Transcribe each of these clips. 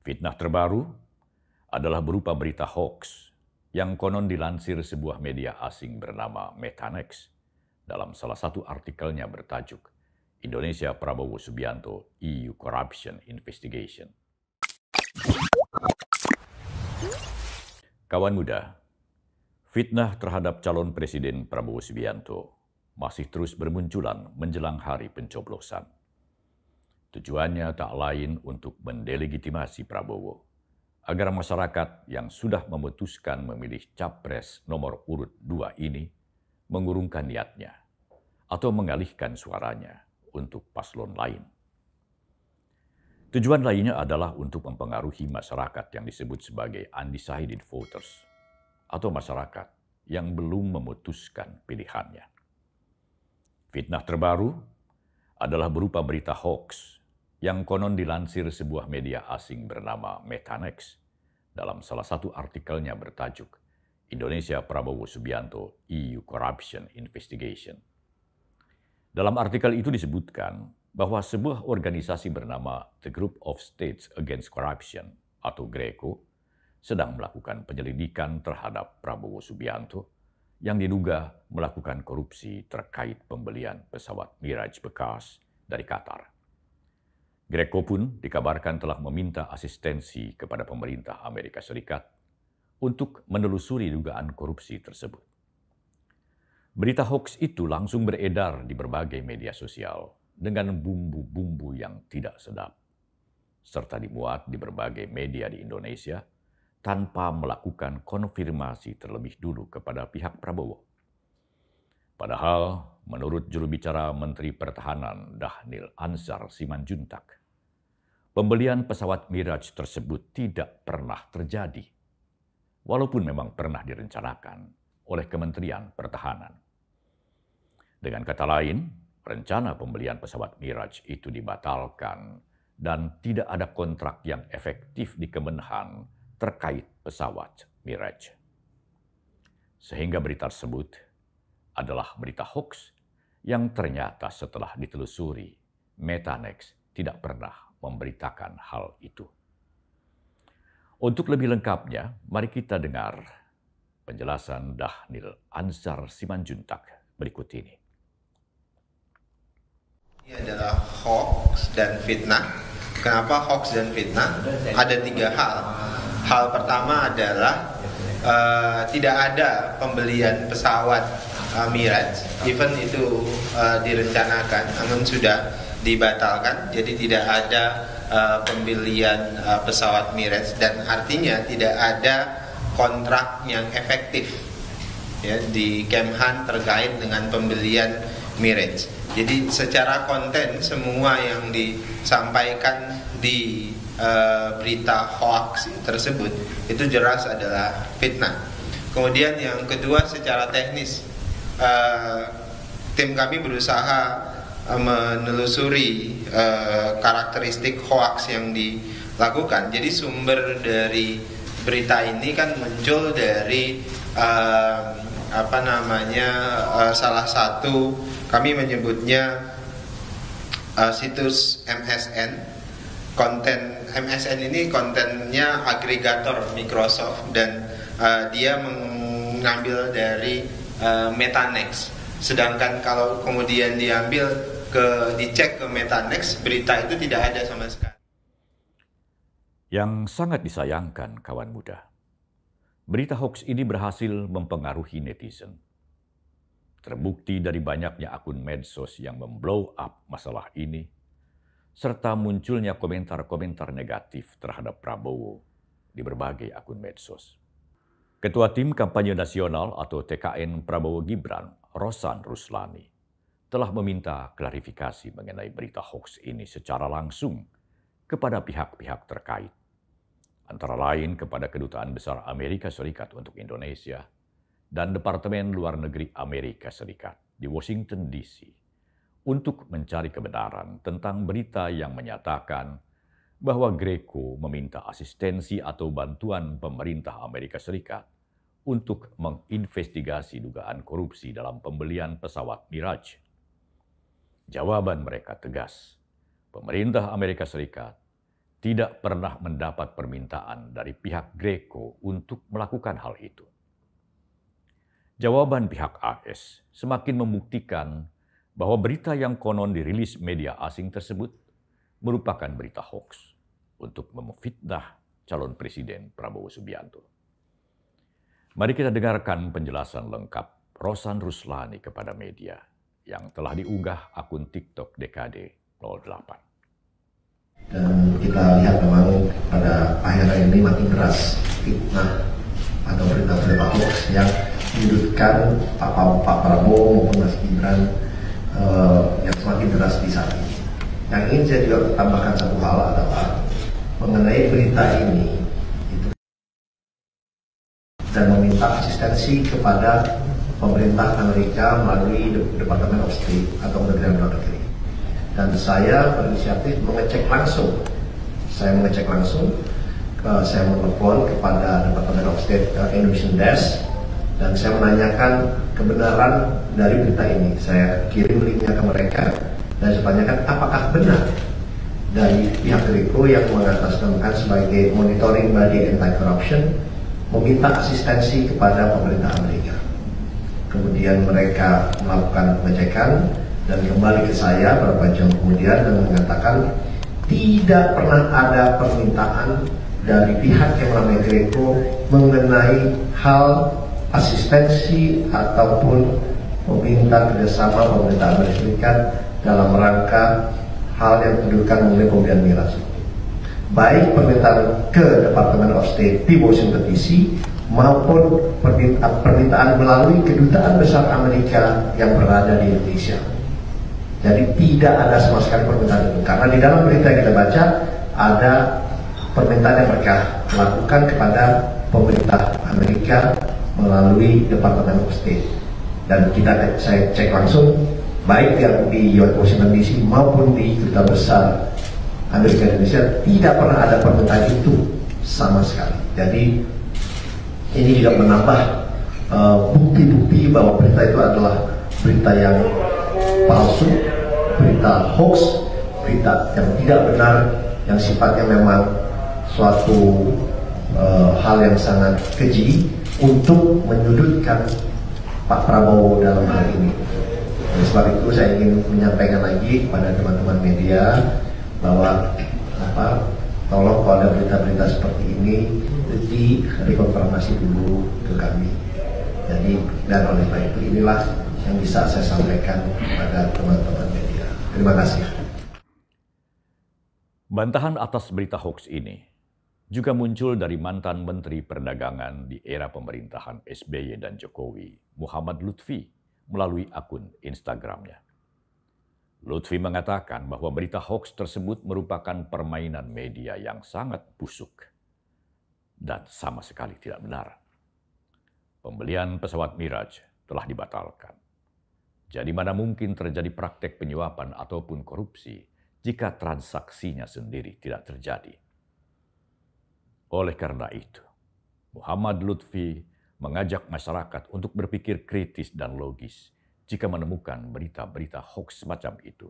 Fitnah terbaru adalah berupa berita hoax yang konon dilansir sebuah media asing bernama Metanex dalam salah satu artikelnya bertajuk Indonesia Prabowo Subianto EU Corruption Investigation. Kawan muda, fitnah terhadap calon Presiden Prabowo Subianto masih terus bermunculan menjelang hari pencoblosan. Tujuannya tak lain untuk mendelegitimasi Prabowo, agar masyarakat yang sudah memutuskan memilih capres nomor urut 2 ini mengurungkan niatnya atau mengalihkan suaranya untuk paslon lain. Tujuan lainnya adalah untuk mempengaruhi masyarakat yang disebut sebagai undecided voters atau masyarakat yang belum memutuskan pilihannya. Fitnah terbaru adalah berupa berita hoax yang konon dilansir sebuah media asing bernama Metanex dalam salah satu artikelnya bertajuk Indonesia Prabowo Subianto EU Corruption Investigation. Dalam artikel itu disebutkan bahwa sebuah organisasi bernama The Group of States Against Corruption atau GRECO sedang melakukan penyelidikan terhadap Prabowo Subianto yang diduga melakukan korupsi terkait pembelian pesawat Mirage bekas dari Qatar. GRECO pun dikabarkan telah meminta asistensi kepada pemerintah Amerika Serikat untuk menelusuri dugaan korupsi tersebut. Berita hoax itu langsung beredar di berbagai media sosial dengan bumbu-bumbu yang tidak sedap, serta dimuat di berbagai media di Indonesia tanpa melakukan konfirmasi terlebih dulu kepada pihak Prabowo. Padahal, menurut juru bicara Menteri Pertahanan Dhanil Anzar Simanjuntak, pembelian pesawat Mirage tersebut tidak pernah terjadi, walaupun memang pernah direncanakan oleh Kementerian Pertahanan. Dengan kata lain, rencana pembelian pesawat Mirage itu dibatalkan dan tidak ada kontrak yang efektif di Kemenhan terkait pesawat Mirage. Sehingga berita tersebut adalah berita hoax yang ternyata setelah ditelusuri, Metanex tidak pernah memberitakan hal itu. Untuk lebih lengkapnya, mari kita dengar penjelasan Dhanil Anzar Simanjuntak berikut ini. Ini adalah hoax dan fitnah. Kenapa hoax dan fitnah? Ada 3 hal. Hal pertama adalah tidak ada pembelian pesawat Mirage, even itu direncanakan, namun sudah dibatalkan. Jadi tidak ada pembelian pesawat Mirage dan artinya tidak ada kontrak yang efektif ya, di Kemhan terkait dengan pembelian Mirage. Jadi secara konten semua yang disampaikan di berita hoax tersebut itu jelas adalah fitnah. Kemudian yang kedua, secara teknis tim kami berusaha menelusuri karakteristik hoax yang dilakukan. Jadi sumber dari berita ini kan muncul dari salah satu, kami menyebutnya situs MSN. Konten MSN ini kontennya agregator Microsoft dan dia mengambil dari Metanex. Sedangkan kalau kemudian dicek ke Metanex, berita itu tidak ada sama sekali. Yang sangat disayangkan kawan muda, berita hoax ini berhasil mempengaruhi netizen. Terbukti dari banyaknya akun medsos yang memblow up masalah ini, serta munculnya komentar-komentar negatif terhadap Prabowo di berbagai akun medsos. Ketua Tim Kampanye Nasional atau TKN Prabowo Gibran, Rosan Ruslani, telah meminta klarifikasi mengenai berita hoax ini secara langsung kepada pihak-pihak terkait, antara lain kepada Kedutaan Besar Amerika Serikat untuk Indonesia dan Departemen Luar Negeri Amerika Serikat di Washington DC, untuk mencari kebenaran tentang berita yang menyatakan bahwa GRECO meminta asistensi atau bantuan pemerintah Amerika Serikat untuk menginvestigasi dugaan korupsi dalam pembelian pesawat Mirage. Jawaban mereka tegas, pemerintah Amerika Serikat tidak pernah mendapat permintaan dari pihak Greco untuk melakukan hal itu. Jawaban pihak AS semakin membuktikan bahwa berita yang konon dirilis media asing tersebut merupakan berita hoaks untuk memfitnah calon Presiden Prabowo Subianto. Mari kita dengarkan penjelasan lengkap Rosan Ruslani kepada media yang telah diunggah akun TikTok DKD 08. Dan kita lihat memang pada akhir-akhir ini makin deras fitnah atau berita-berita hoax yang menyudutkan Pak Prabowo maupun Mas Gibran yang semakin deras di saat ini. Yang ingin saya juga tambahkan satu hal adalah mengenai berita ini dan meminta asistensi kepada pemerintah Amerika melalui Departemen of State atau Kementerian Luar Negeri. Dan saya berinisiatif mengecek langsung. Saya menelepon kepada Departemen of State Indonesian Desk dan saya menanyakan kebenaran dari berita ini. Saya kirim linknya ke mereka dan saya tanyakan apakah benar dari pihak Greco yang mengatasnamakan sebagai monitoring body anti-corruption meminta asistensi kepada pemerintah Amerika. Kemudian mereka melakukan pengecekan dan kembali ke saya beberapa jam kemudian dan mengatakan tidak pernah ada permintaan dari pihak yang namanya Greco mengenai hal asistensi ataupun meminta kerjasama pemerintah Amerika Serikat dalam rangka hal yang menunjukkan mengenai pembelian miras. Baik permintaan ke Department of State di Washington DC maupun permintaan melalui kedutaan besar Amerika yang berada di Indonesia. Jadi tidak ada sama sekali permintaan itu. Karena di dalam berita yang kita baca ada permintaan yang mereka lakukan kepada pemerintah Amerika melalui Department of State. Dan saya cek langsung baik yang di Washington DC maupun di kedutaan besar Amerika Indonesia tidak pernah ada permintaan itu sama sekali. Jadi ini juga menambah bukti-bukti bahwa berita itu adalah berita yang palsu, berita hoax, berita yang tidak benar, yang sifatnya memang suatu hal yang sangat keji untuk menyudutkan Pak Prabowo dalam hal ini. Oleh sebab itu saya ingin menyampaikan lagi kepada teman-teman media bahwa tolong kalau ada berita-berita seperti ini dikonfirmasi dulu ke kami. Jadi dan oleh sebab itu inilah yang bisa saya sampaikan kepada teman-teman media. Terima kasih. Bantahan atas berita hoax ini juga muncul dari mantan Menteri Perdagangan di era pemerintahan SBY dan Jokowi, Muhammad Lutfi, melalui akun Instagramnya. Lutfi mengatakan bahwa berita hoax tersebut merupakan permainan media yang sangat busuk dan sama sekali tidak benar. Pembelian pesawat Miraj telah dibatalkan. Jadi mana mungkin terjadi praktek penyuapan ataupun korupsi jika transaksinya sendiri tidak terjadi. Oleh karena itu, Muhammad Lutfi mengajak masyarakat untuk berpikir kritis dan logis jika menemukan berita-berita hoax semacam itu,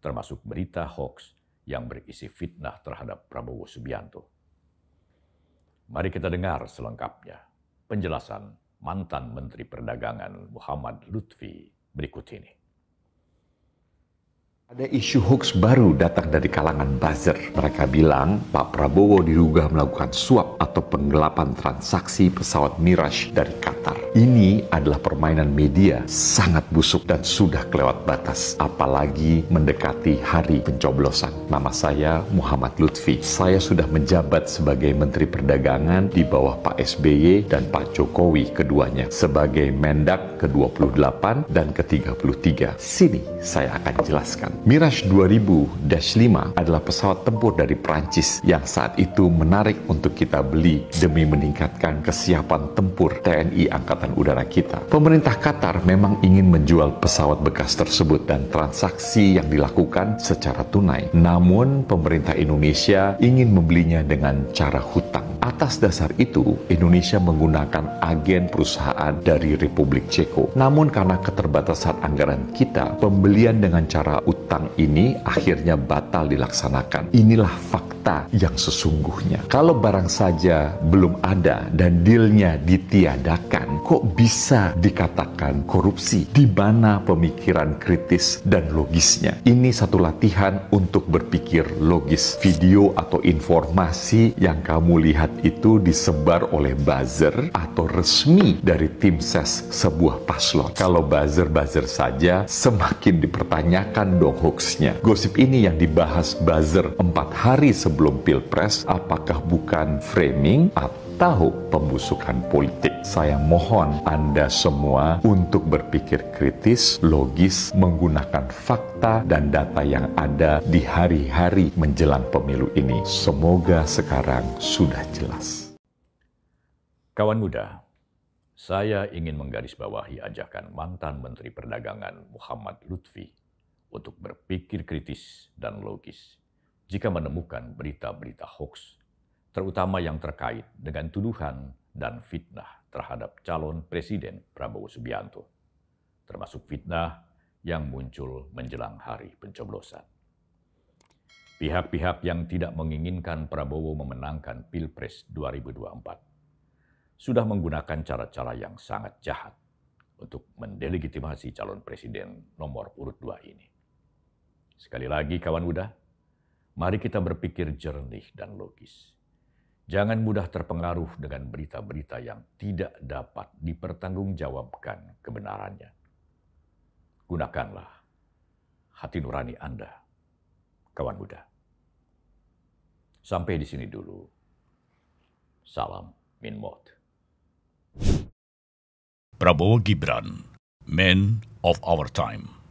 termasuk berita hoax yang berisi fitnah terhadap Prabowo Subianto. Mari kita dengar selengkapnya penjelasan mantan Menteri Perdagangan Muhammad Lutfi berikut ini. Ada isu hoax baru datang dari kalangan buzzer. Mereka bilang Pak Prabowo diduga melakukan suap atau penggelapan transaksi pesawat Miraj dari Qatar. Ini adalah permainan media sangat busuk dan sudah kelewat batas. Apalagi mendekati hari pencoblosan. Nama saya Muhammad Lutfi. Saya sudah menjabat sebagai Menteri Perdagangan di bawah Pak SBY dan Pak Jokowi keduanya. Sebagai Mendak ke-28 dan ke-33. Sini saya akan jelaskan. Miraj 2000-5 adalah pesawat tempur dari Prancis yang saat itu menarik untuk kita beli demi meningkatkan kesiapan tempur TNI Angkatan Udara kita. Pemerintah Qatar memang ingin menjual pesawat bekas tersebut dan transaksi yang dilakukan secara tunai. Namun pemerintah Indonesia ingin membelinya dengan cara hutang Atas dasar itu, Indonesia menggunakan agen perusahaan dari Republik Ceko. Namun karena keterbatasan anggaran kita, pembelian dengan cara utang ini akhirnya batal dilaksanakan. Inilah fakta yang sesungguhnya. Kalau barang saja belum ada dan dealnya ditiadakan, kok bisa dikatakan korupsi? Di mana pemikiran kritis dan logisnya? Ini satu latihan untuk berpikir logis. Video atau informasi yang kamu lihat itu disebar oleh buzzer atau resmi dari tim ses sebuah paslon. Kalau buzzer-buzzer saja, semakin dipertanyakan dong hoaxnya. Gosip ini yang dibahas buzzer 4 hari sebelum Pilpres, apakah bukan framing atau pembusukan politik? Saya mohon Anda semua untuk berpikir kritis, logis, menggunakan fakta dan data yang ada di hari-hari menjelang pemilu ini. Semoga sekarang sudah jelas. Kawan muda, saya ingin menggarisbawahi ajakan mantan Menteri Perdagangan Muhammad Lutfi untuk berpikir kritis dan logis jika menemukan berita-berita hoax, terutama yang terkait dengan tuduhan dan fitnah terhadap calon Presiden Prabowo Subianto, termasuk fitnah yang muncul menjelang hari pencoblosan. Pihak-pihak yang tidak menginginkan Prabowo memenangkan Pilpres 2024 sudah menggunakan cara-cara yang sangat jahat untuk mendelegitimasi calon presiden nomor urut 2 ini. Sekali lagi kawan muda, mari kita berpikir jernih dan logis. Jangan mudah terpengaruh dengan berita-berita yang tidak dapat dipertanggungjawabkan kebenarannya. Gunakanlah hati nurani Anda, kawan muda. Sampai di sini dulu. Salam Min Mot. Prabowo Gibran, Man of Our Time.